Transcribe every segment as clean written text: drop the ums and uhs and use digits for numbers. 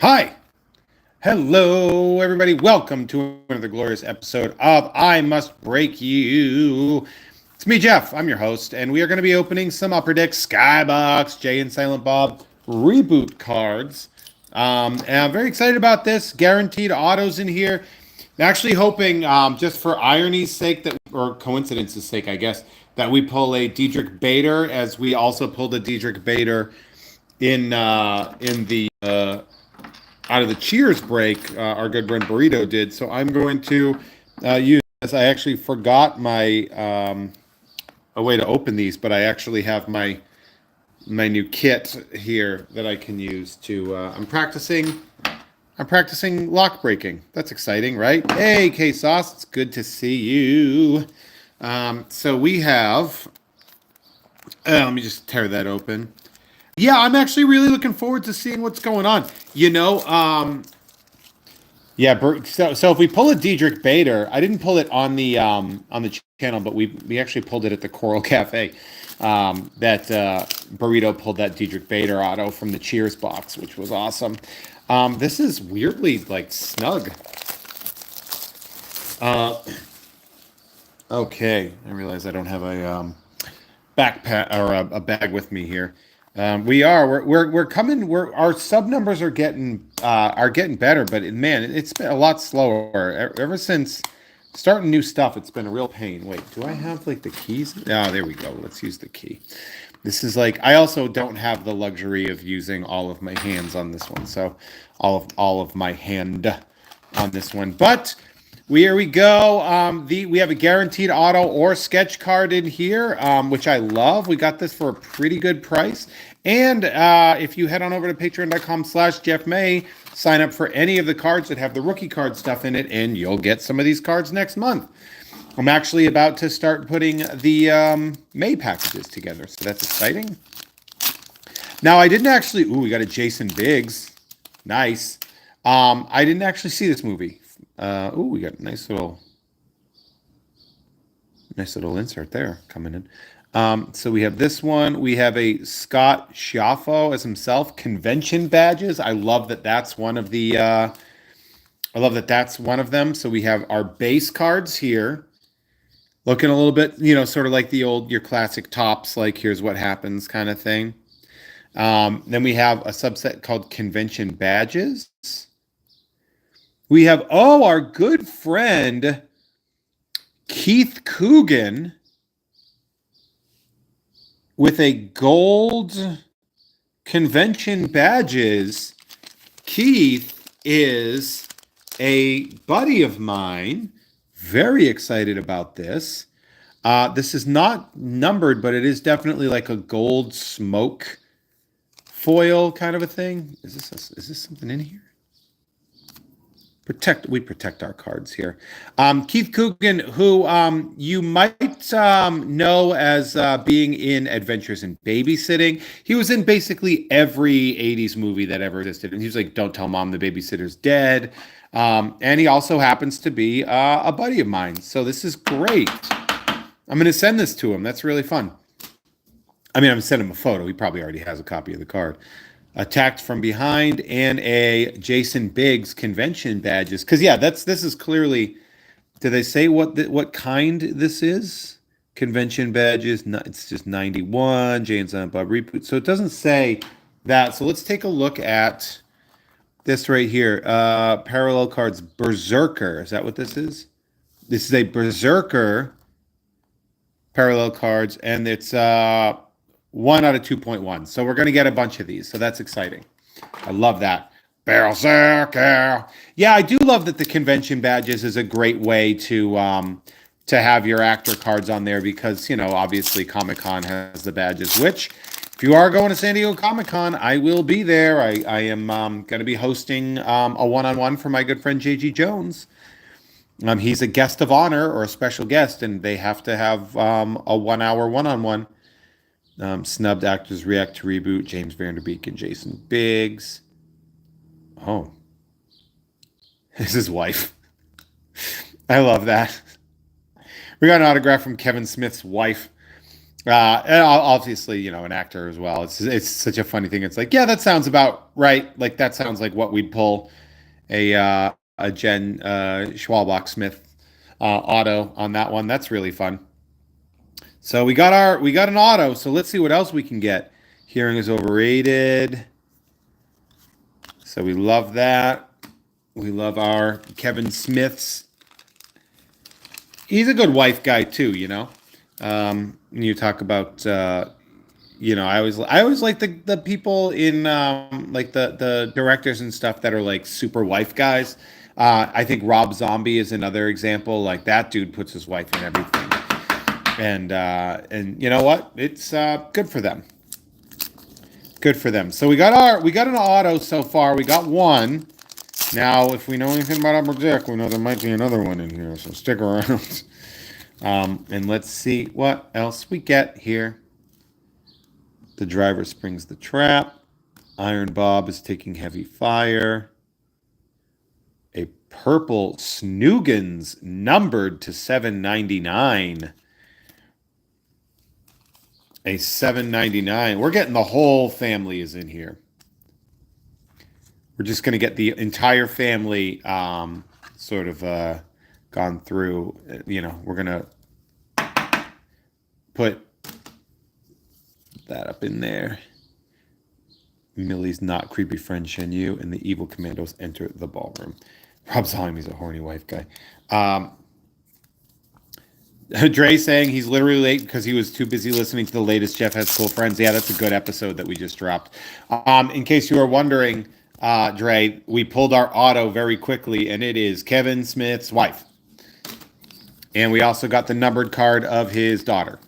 Hi. Hello, everybody. Welcome to another glorious episode of I Must Break You. It's me, Jeff. I'm your host, and we are going to be opening some Upper Deck Skybox, Jay and Silent Bob Reboot cards. And I'm very excited about this. Guaranteed autos in here. I'm actually hoping, just for irony's sake, or coincidence's sake, I guess, that we pull a Diedrich Bader, as we also pulled a Diedrich Bader in the out of the Cheers break, our good friend Burrito did. So I'm going to use this. I actually forgot my a way to open these, but I actually have my new kit here that I can use to. I'm practicing. I'm practicing lock breaking. That's exciting, right? Hey, K Sauce, it's good to see you. So we have. Let me just tear that open. Yeah, I'm actually really looking forward to seeing what's going on. Yeah. So if we pull a Diedrich Bader, I didn't pull it on the channel, but we actually pulled it at the Coral Cafe. That Burrito pulled that Diedrich Bader auto from the Cheers box, which was awesome. This is weirdly like snug. Uh, okay, I realize I don't have a backpack or a bag with me here. We're coming. Our sub numbers are getting better, but man, it's been a lot slower ever since starting new stuff. It's been a real pain. Wait, do I have like the keys? Ah, there we go. Let's use the key. This is like I also don't have the luxury of using all of my hands on this one, so all of my hand on this one, but. Here we go. We have a guaranteed auto or sketch card in here, which I love. We got this for a pretty good price. And if you head on over to patreon.com/Jeff May, sign up for any of the cards that have the rookie card stuff in it, and you'll get some of these cards next month. I'm actually about to start putting the May packages together, so that's exciting. Now, I didn't actually. Ooh, we got a Jason Biggs. Nice. I didn't actually see this movie. We got a nice little insert there coming in. So we have this one. We have a Scott Schiaffo as himself. Convention badges. I love that. That's one of the. I love that. That's one of them. So we have our base cards here. Looking a little bit, sort of like your classic tops, like here's what happens kind of thing. Then we have a subset called convention badges. We have, our good friend, Keith Coogan, with a gold convention badges. Keith is a buddy of mine. Very excited about this. This is not numbered, but it is definitely like a gold smoke foil kind of a thing. Is this something in here? We protect our cards here. Keith Coogan, who you might know as being in Adventures in Babysitting. He was in basically every 80s movie that ever existed. And he was like, Don't Tell Mom the Babysitter's Dead. And he also happens to be a buddy of mine. So this is great. I'm going to send this to him. That's really fun. I mean, I'm going to send him a photo. He probably already has a copy of the card. Attacked from behind and a Jason Biggs convention badges. Because yeah, this is clearly. Do they say what kind this is? Convention badges. It's just 91. Jay and Silent Bob Reboot. So it doesn't say that. So let's take a look at this right here. Parallel cards. Berserker. Is that what this is? This is a Berserker parallel cards, and it's 1 out of 2.1. So we're going to get a bunch of these. So that's exciting. I love that. Berserker. Yeah, I do love that the convention badges is a great way to have your actor cards on there because, obviously Comic-Con has the badges, which if you are going to San Diego Comic-Con, I will be there. I am going to be hosting a one-on-one for my good friend J.G. Jones. He's a guest of honor or a special guest, and they have to have a 1 hour one-on-one. Snubbed actors react to Reboot. James Vanderbeek and Jason Biggs. Oh. This is his wife. I love that. We got an autograph from Kevin Smith's wife. And obviously, an actor as well. It's such a funny thing. It's like, yeah, that sounds about right. Like that sounds like what we'd pull a Jen Schwalbach Smith auto on that one. That's really fun. So we got an auto. So let's see what else we can get. Hearing is overrated. So we love that. We love our Kevin Smiths. He's a good wife guy too, you talk about I always like the people in like the directors and stuff that are like super wife guys. I think Rob Zombie is another example. Like that dude puts his wife in everything, and you know what? It's good for them. Good for them. So we got an auto so far. We got one. Now, if we know anything about Upper Deck, we know there might be another one in here. So stick around. And let's see what else we get here. The driver springs the trap. Iron Bob is taking heavy fire. A purple Snoogans numbered to 799. A 799. We're getting the whole family is in here. We're just going to get the entire family sort of gone through. We're going to put that up in there. Millie's not creepy friend Shen Yu and the evil commandos enter the ballroom. Rob Zombie's a horny wife guy. Dre saying he's literally late because he was too busy listening to the latest Jeff Has Cool Friends. Yeah, that's a good episode that we just dropped. In case you are wondering, Dre, we pulled our auto very quickly, and it is Kevin Smith's wife. And we also got the numbered card of his daughter.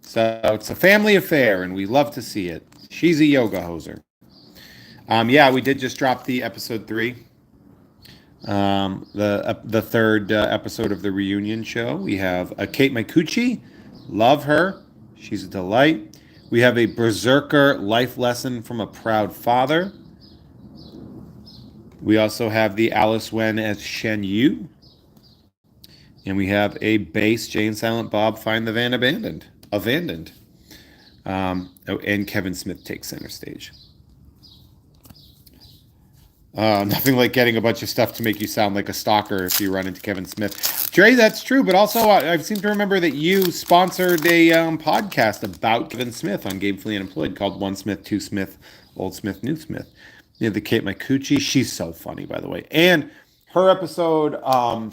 So it's a family affair, and we love to see it. She's a yoga hoser. Yeah, we did just drop the episode 3. The third episode of the reunion show. We have Kate Micucci. Love her. She's a delight. We have a Berserker life lesson from a proud father. We also have the Alice Wen as Shen Yu. And we have a base Jane Silent Bob Find the Van Abandoned. And Kevin Smith takes center stage. Nothing like getting a bunch of stuff to make you sound like a stalker if you run into Kevin Smith. Dre, that's true, but also I seem to remember that you sponsored a podcast about Kevin Smith on Gamefully Unemployed called One Smith, Two Smith, Old Smith, New Smith. The Kate Micucci, she's so funny, by the way. And her episode,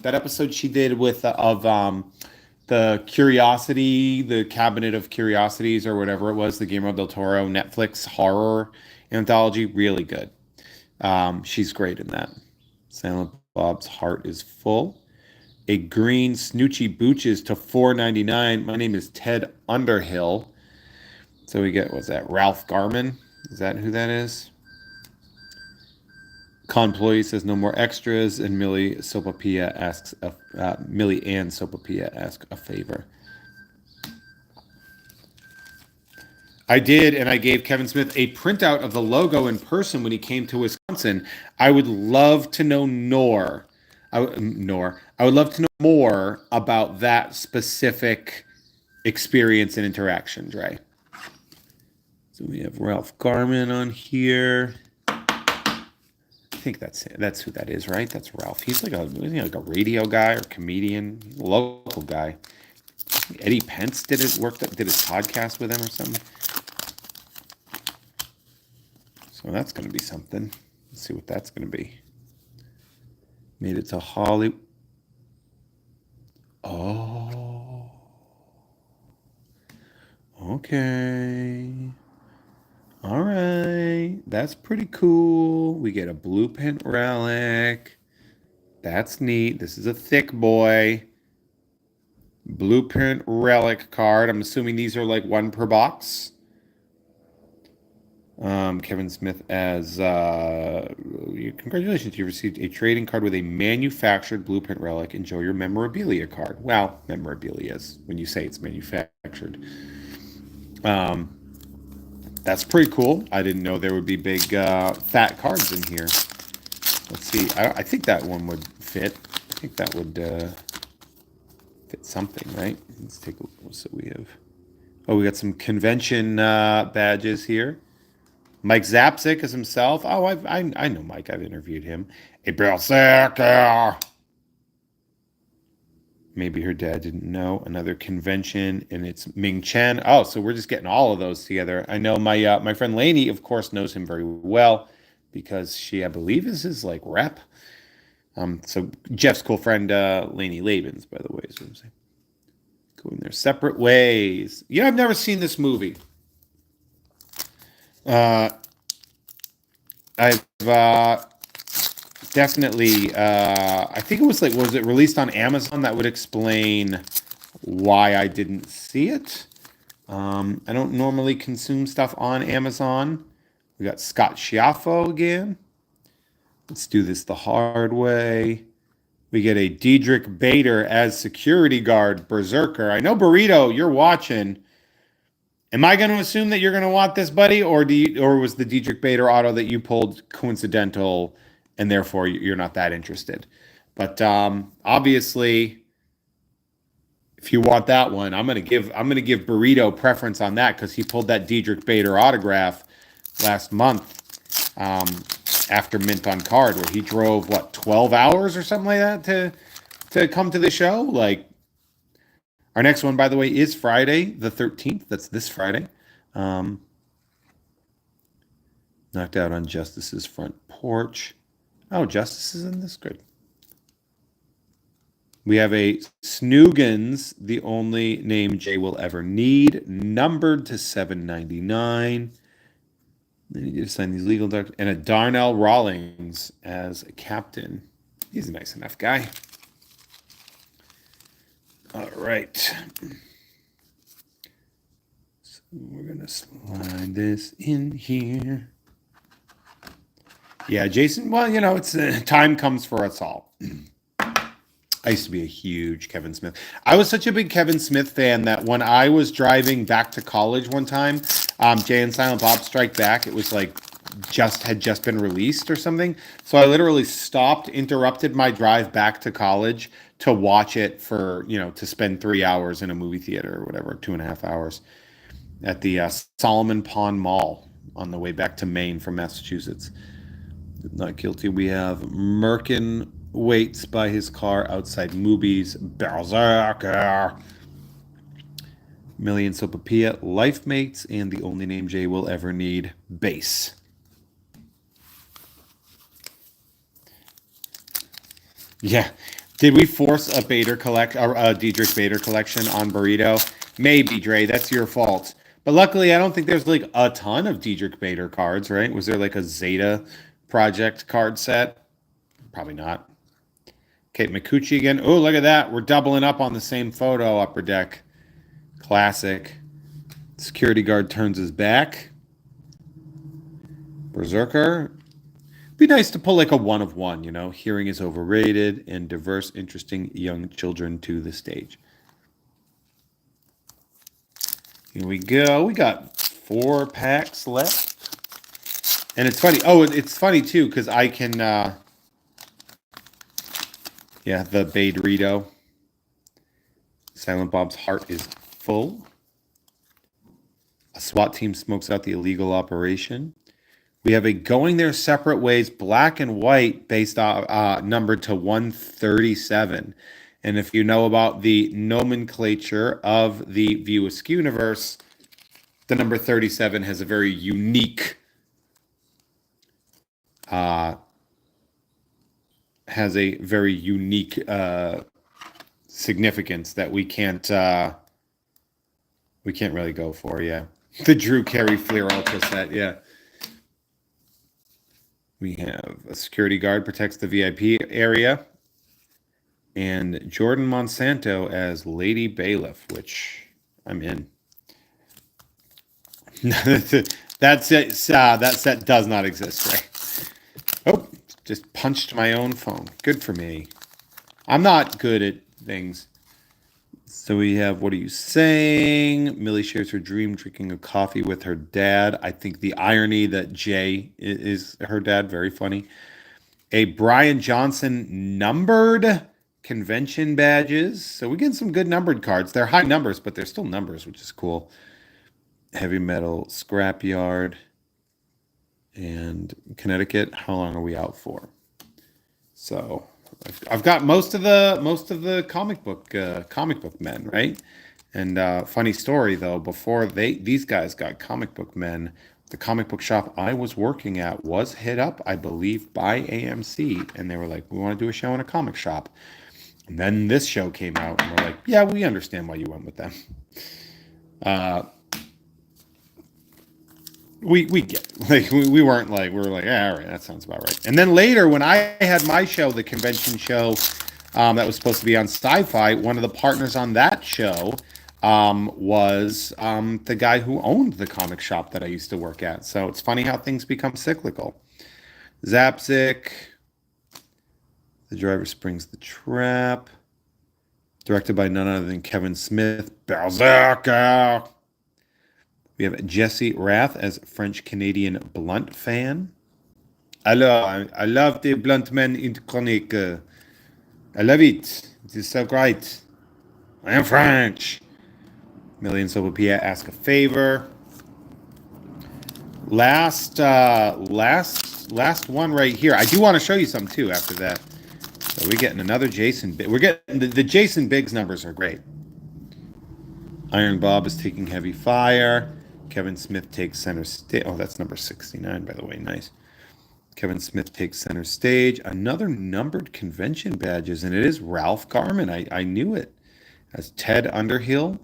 that episode she did with the Curiosity, the Cabinet of Curiosities or whatever it was, the Guillermo del Toro Netflix horror anthology, really good. She's great in that. Silent Bob's heart is full. A green Snoochie Booches to $4.99. My name is Ted Underhill. So we get, what's that? Ralph Garman? Is that who that is? Employee says no more extras, and Millie and Sopapilla ask a favor. I did, and I gave Kevin Smith a printout of the logo in person when he came to Wisconsin. I would love to know more. I would love to know more about that specific experience and interaction, Dre. So we have Ralph Garman on here. I think that's who that is, right? That's Ralph. He's like a radio guy or comedian, local guy. Eddie Pence did his podcast with him or something. So that's going to be something. Let's see what that's going to be. Made it to Hollywood. Oh. Okay. All right. That's pretty cool. We get a blueprint relic. That's neat. This is a thick boy. Blueprint relic card. I'm assuming these are like one per box. Kevin Smith as congratulations, you received a trading card with a manufactured blueprint relic. Enjoy your memorabilia card. Well, memorabilia is when you say it's manufactured. That's pretty cool. I didn't know there would be big fat cards in here. Let's see. I think that one would fit. I think that would fit something, right? Let's take a look. So we have Oh, we got some convention badges here. Mike Zapsik is himself. Oh, I know Mike. I've interviewed him. A berserker. Maybe her dad didn't know. Another convention, and it's Ming Chen. Oh, so we're just getting all of those together. I know my friend Lainey, of course, knows him very well because she, I believe, is his like rep. So Jeff's cool friend, Lainey Labens, by the way, is what I'm saying. Going their separate ways. You know, I've never seen this movie. Uh, I've definitely. I think it was like, was it released on Amazon? That would explain why I didn't see it. I don't normally consume stuff on Amazon. We got Scott Schiaffo again. Let's do this the hard way. We get a Diedrich Bader as security guard, Berserker. I know Burrito, you're watching. Am I going to assume that you're going to want this, buddy, or was the Diedrich Bader auto that you pulled coincidental, and therefore you're not that interested? But obviously, if you want that one, I'm gonna give Burrito preference on that because he pulled that Diedrich Bader autograph last month after mint on card, where he drove what 12 hours or something like that to come to the show. Like our next one, by the way, is Friday the 13th. That's this Friday. Um, Knocked out on Justice's front porch. Oh, Justice is in this. Good. We have a Snoogans, the only name Jay will ever need, numbered to 799. They need to sign these legal documents. And a Darnell Rawlings as a captain. He's a nice enough guy. All right. So we're going to slide this in here. Yeah, Jason, well, you know, it's time comes for us all. I used to be a huge Kevin Smith. I was such a big Kevin Smith fan that when I was driving back to college one time, Jay and Silent Bob Strike Back, it was like just been released or something. So I literally stopped, interrupted my drive back to college to watch it for, to spend 3 hours in a movie theater or whatever, 2.5 hours at the Solomon Pond Mall on the way back to Maine from Massachusetts. Not guilty. We have Merkin waits by his car outside Moobies. Berserker. Million Sopapilla, Life Mates, and the only name Jay will ever need, Base. Yeah. Did we force a Bader collect or a Diedrich Bader collection on Burrito? Maybe, Dre. That's your fault. But luckily, I don't think there's like a ton of Diedrich Bader cards, right? Was there like a Zeta Project card set? Probably not. Kate McCucci again. Oh, look at that. We're doubling up on the same photo, Upper Deck. Classic. Security guard turns his back. Berserker. Be nice to pull like a one of one, Hearing is overrated and diverse, interesting young children to the stage. Here we go. We got 4 packs left. And it's funny. Oh, it's funny too, because I can the Badrito. Silent Bob's heart is full. A SWAT team smokes out the illegal operation. We have a going their separate ways, black and white, based on numbered to 137. And if you know about the nomenclature of the View Askew universe, the number 37 has a very unique significance that we can't really go for. Yeah, the Drew Carey Fleer Ultra set. Yeah. We have a security guard protects the VIP area, and Jordan Monsanto as Lady Bailiff, which I'm in. That set does not exist, right? Oh, just punched my own phone. Good for me. I'm not good at things. So we have, what are you saying? Millie shares her dream drinking a coffee with her dad. I think the irony that Jay is her dad, very funny. A Brian Johnson numbered convention badges. So we get some good numbered cards. They're high numbers, but they're still numbers, which is cool. Heavy Metal Scrapyard, and Connecticut. How long are we out for? So I've got most of the comic book men, right? And funny story though, before these guys got comic book men, the comic book shop I was working at was hit up, I believe, by AMC, and they were like, "We want to do a show in a comic shop." And then this show came out, and we're like, "Yeah, we understand why you went with them." Uh, we get like we weren't like we were like, "Yeah, all right, that sounds about right." And then later, when I had my show, the convention show, that was supposed to be on Sci-Fi, one of the partners on that show was the guy who owned the comic shop that I used to work at. So it's funny how things become cyclical. Zapzik, The Driver Springs the Trap, directed by none other than Kevin Smith. Berserker. We have Jesse Rath as French Canadian Blunt fan. Alors, I love the Blunt Men in Chronique. I love it. It is so great. I am French. Million Sopapia ask a favor. Last one right here. I do want to show you some too after that. So we're getting another Jason. We're getting the Jason Biggs numbers are great. Iron Bob is taking heavy fire. Kevin Smith takes center stage. Oh, that's number 69, by the way. Nice. Kevin Smith takes center stage. Another numbered convention badges, and it is Ralph Garman. I knew it. As Ted Underhill.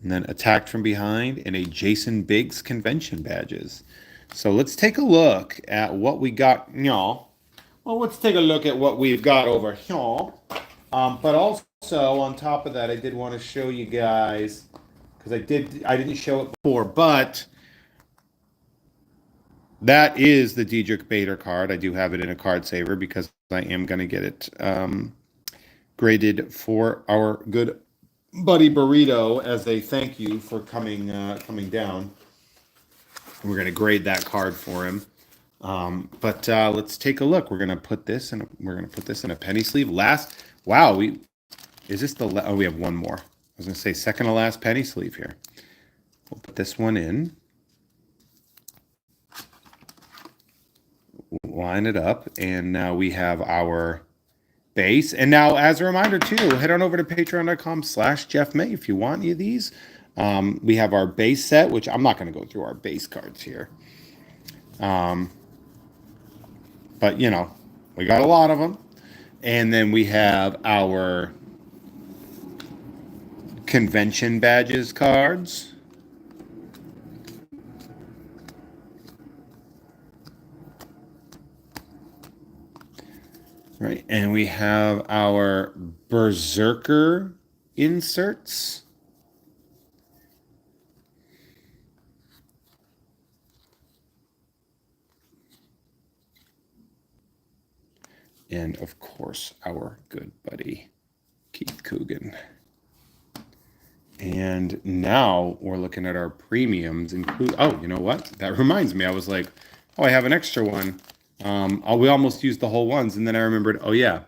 And then Attacked from Behind and a Jason Biggs convention badges. So let's take a look at what we got. Y'all. Well, let's take a look at what we've got over here. But also on top of that, I did want to show you guys because I didn't show it before, but that is the Diedrich Bader card. I do have it in a card saver because I am going to get it graded for our good buddy Burrito as a thank you for coming down. We're going to grade that card for him. But let's take a look. We're gonna put this in. A penny sleeve. Wow. We have one more. I was gonna say second to last penny sleeve here. We'll put this one in. Line it up, and now we have our base. And now, as a reminder too, head on over to patreon.com/JeffMay if you want any of these. We have our base set, which I'm not going to go through our base cards here. But, we got a lot of them. And then we have our convention badges cards. Right. And we have our Berserker inserts. And of course, our good buddy, Keith Coogan. And now we're looking at our premiums. Oh, you know what? That reminds me. I was like, oh, I have an extra one. We almost used the whole ones. And then I remembered, oh, yeah.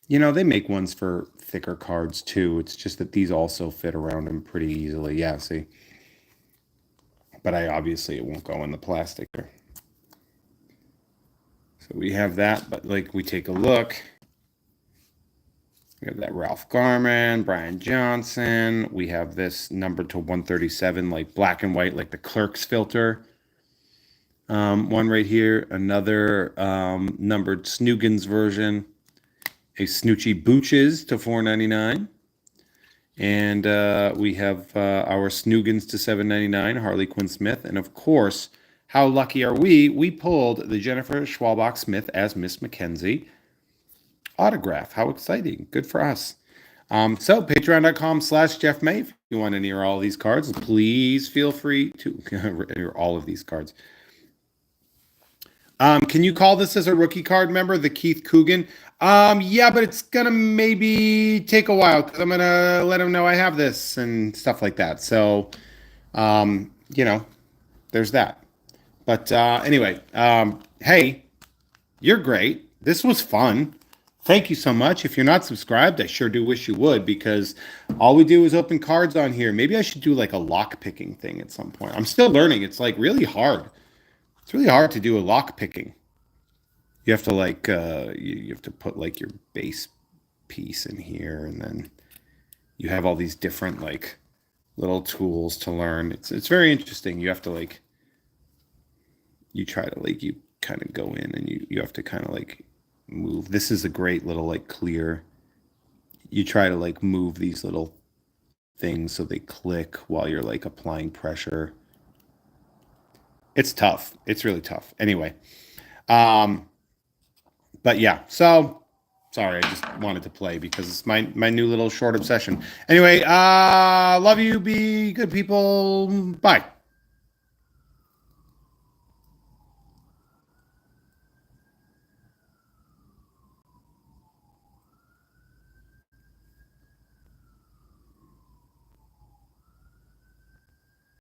They make ones for thicker cards too. It's just that these also fit around them pretty easily. Yeah, see. But obviously it won't go in the plastic. So we have that, but we take a look. We have that Ralph Garman, Brian Johnson. We have this numbered to 137, like black and white, like the Clerks filter. One right here, another numbered Snoogans version. A Snoochie Booches to $4.99. And we have our Snoogans to $7.99, Harley Quinn Smith. And of course, how lucky are we? We pulled the Jennifer Schwalbach Smith as Miss Mackenzie autograph. How exciting. Good for us. So patreon.com/JeffMay. If you want any or all of these cards, please feel free to enter all of these cards. Can you call this as a rookie card member, the Keith Coogan? Yeah, but it's gonna maybe take a while because I'm gonna let him know I have this and stuff like that. So, there's that. But anyway, hey, you're great. This was fun. Thank you so much. If you're not subscribed, I sure do wish you would, because all we do is open cards on here. Maybe I should do like a lock picking thing at some point. I'm still learning. It's like really hard. It's really hard to do a lock picking. You have to like you have to put like your base piece in here, and then you have all these different like little tools to learn. It's very interesting. You have to like you try to like you kind of go in and you have to kind of like move. This is a great little like clear. You try to like move these little things so they click while you're like applying pressure. It's tough. It's really tough. Anyway, um, but yeah. So sorry, I just wanted to play because it's my new little short obsession. Anyway, love you. Be good people. Bye.